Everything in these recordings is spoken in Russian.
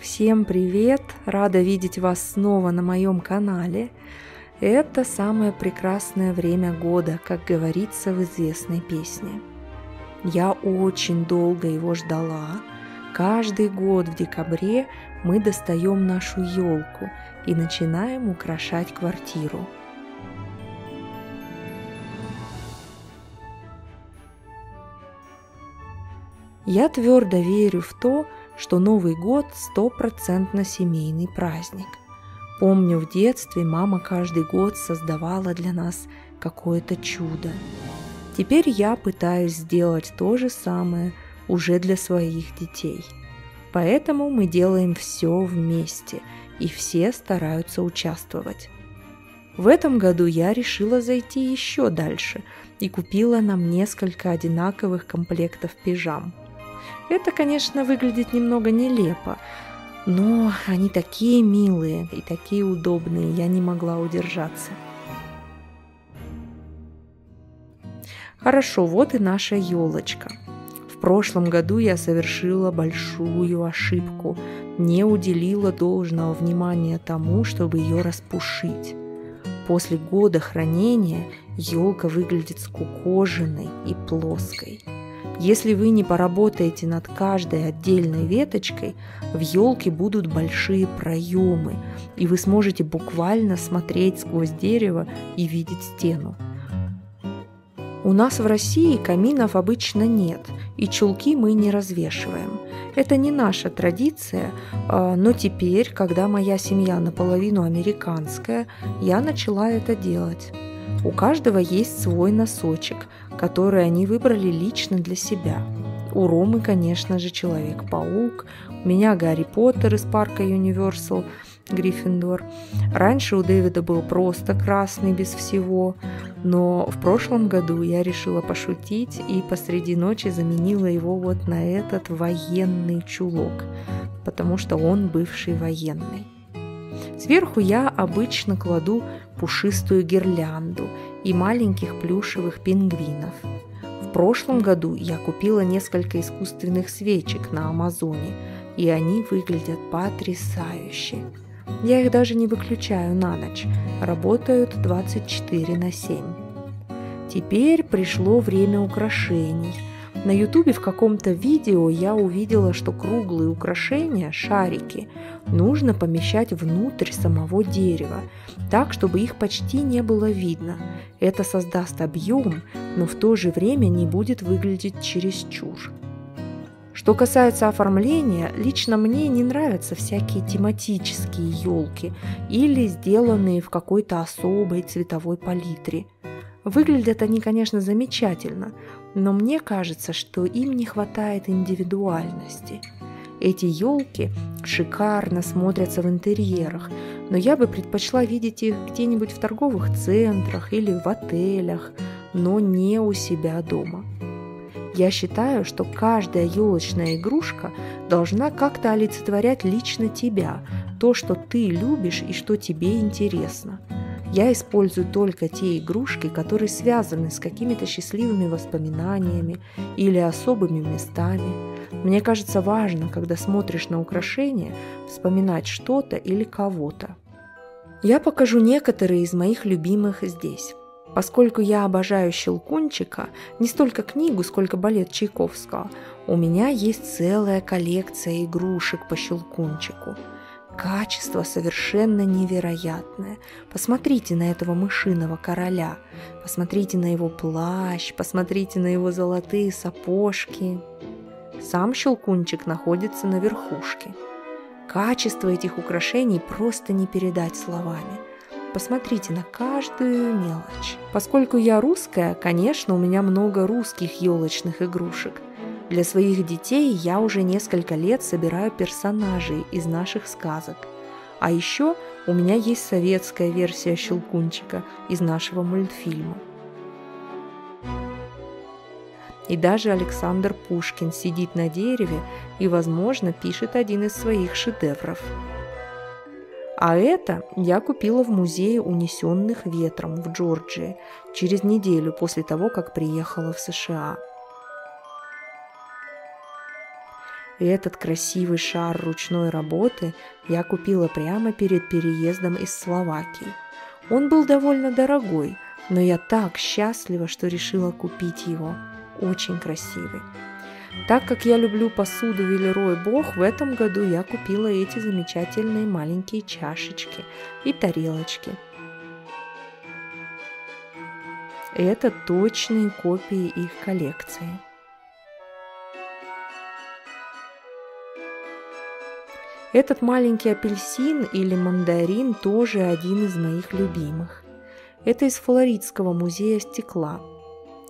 Всем привет! Рада видеть вас снова на моем канале. Это самое прекрасное время года, как говорится в известной песне. Я очень долго его ждала. Каждый год в декабре мы достаем нашу елку и начинаем украшать квартиру. Я твердо верю в то, что Новый год 100% семейный праздник. Помню, в детстве мама каждый год создавала для нас какое-то чудо. Теперь я пытаюсь сделать то же самое уже для своих детей. Поэтому мы делаем все вместе, и все стараются участвовать. В этом году я решила зайти еще дальше и купила нам несколько одинаковых комплектов пижам. Это, конечно, выглядит немного нелепо, но они такие милые и такие удобные, я не могла удержаться. Хорошо, вот и наша елочка. В прошлом году я совершила большую ошибку, не уделила должного внимания тому, чтобы ее распушить. После года хранения елка выглядит скукоженной и плоской. Если вы не поработаете над каждой отдельной веточкой, в елке будут большие проемы, и вы сможете буквально смотреть сквозь дерево и видеть стену. У нас в России каминов обычно нет, и чулки мы не развешиваем. Это не наша традиция, но теперь, когда моя семья наполовину американская, я начала это делать. У каждого есть свой носочек, который они выбрали лично для себя. У Ромы, конечно же, Человек-паук, у меня Гарри Поттер из парка Universal, Гриффиндор. Раньше у Дэвида был просто красный без всего, но в прошлом году я решила пошутить и посреди ночи заменила его вот на этот военный чулок, потому что он бывший военный. Сверху я обычно кладу пушистую гирлянду и маленьких плюшевых пингвинов. В прошлом году я купила несколько искусственных свечек на Амазоне, и они выглядят потрясающе. Я их даже не выключаю на ночь, работают 24/7. Теперь пришло время украшений. На ютубе в каком-то видео я увидела, что круглые украшения, шарики, нужно помещать внутрь самого дерева, так, чтобы их почти не было видно. Это создаст объем, но в то же время не будет выглядеть чересчур. Что касается оформления, лично мне не нравятся всякие тематические елки или сделанные в какой-то особой цветовой палитре. Выглядят они, конечно, замечательно, но мне кажется, что им не хватает индивидуальности. Эти елки шикарно смотрятся в интерьерах, но я бы предпочла видеть их где-нибудь в торговых центрах или в отелях, но не у себя дома. Я считаю, что каждая елочная игрушка должна как-то олицетворять лично тебя, то, что ты любишь и что тебе интересно. Я использую только те игрушки, которые связаны с какими-то счастливыми воспоминаниями или особыми местами. Мне кажется важно, когда смотришь на украшения, вспоминать что-то или кого-то. Я покажу некоторые из моих любимых здесь. Поскольку я обожаю Щелкунчика, не столько книгу, сколько балет Чайковского, у меня есть целая коллекция игрушек по Щелкунчику. Качество совершенно невероятное. Посмотрите на этого мышиного короля, посмотрите на его плащ, посмотрите на его золотые сапожки. Сам Щелкунчик находится на верхушке. Качество этих украшений просто не передать словами. Посмотрите на каждую мелочь. Поскольку я русская, конечно, у меня много русских елочных игрушек. Для своих детей я уже несколько лет собираю персонажей из наших сказок. А еще у меня есть советская версия Щелкунчика из нашего мультфильма. И даже Александр Пушкин сидит на дереве и, возможно, пишет один из своих шедевров. А это я купила в музее унесенных ветром в Джорджии через неделю после того, как приехала в США. И этот красивый шар ручной работы я купила прямо перед переездом из Словакии. Он был довольно дорогой, но я так счастлива, что решила купить его. Очень красивый. Так как я люблю посуду Велерой Бох, в этом году я купила эти замечательные маленькие чашечки и тарелочки. Это точные копии их коллекции. Этот маленький апельсин или мандарин тоже один из моих любимых. Это из Флоридского музея стекла.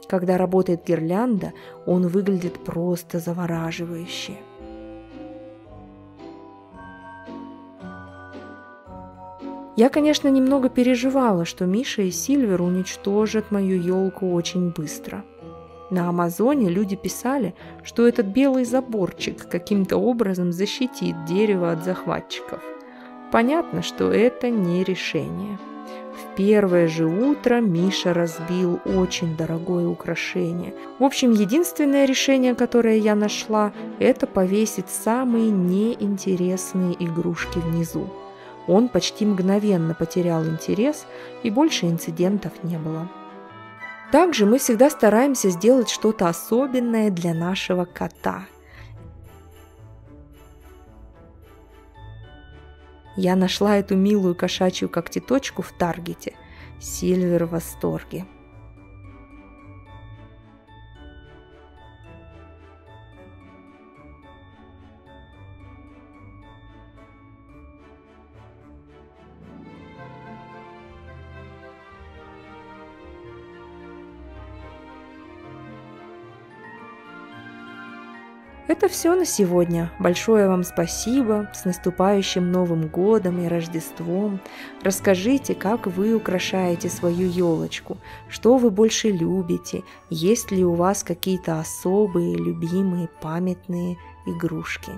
Когда работает гирлянда, он выглядит просто завораживающе. Я, конечно, немного переживала, что Миша и Сильвер уничтожат мою елку очень быстро. На Амазоне люди писали, что этот белый заборчик каким-то образом защитит дерево от захватчиков. Понятно, что это не решение. В первое же утро Миша разбил очень дорогое украшение. В общем, единственное решение, которое я нашла, это повесить самые неинтересные игрушки внизу. Он почти мгновенно потерял интерес, и больше инцидентов не было. Также мы всегда стараемся сделать что-то особенное для нашего кота. Я нашла эту милую кошачью когтеточку в Таргете. Сильвер в восторге. Это все на сегодня. Большое вам спасибо. С наступающим Новым годом и Рождеством. Расскажите, как вы украшаете свою елочку, что вы больше любите, есть ли у вас какие-то особые, любимые, памятные игрушки.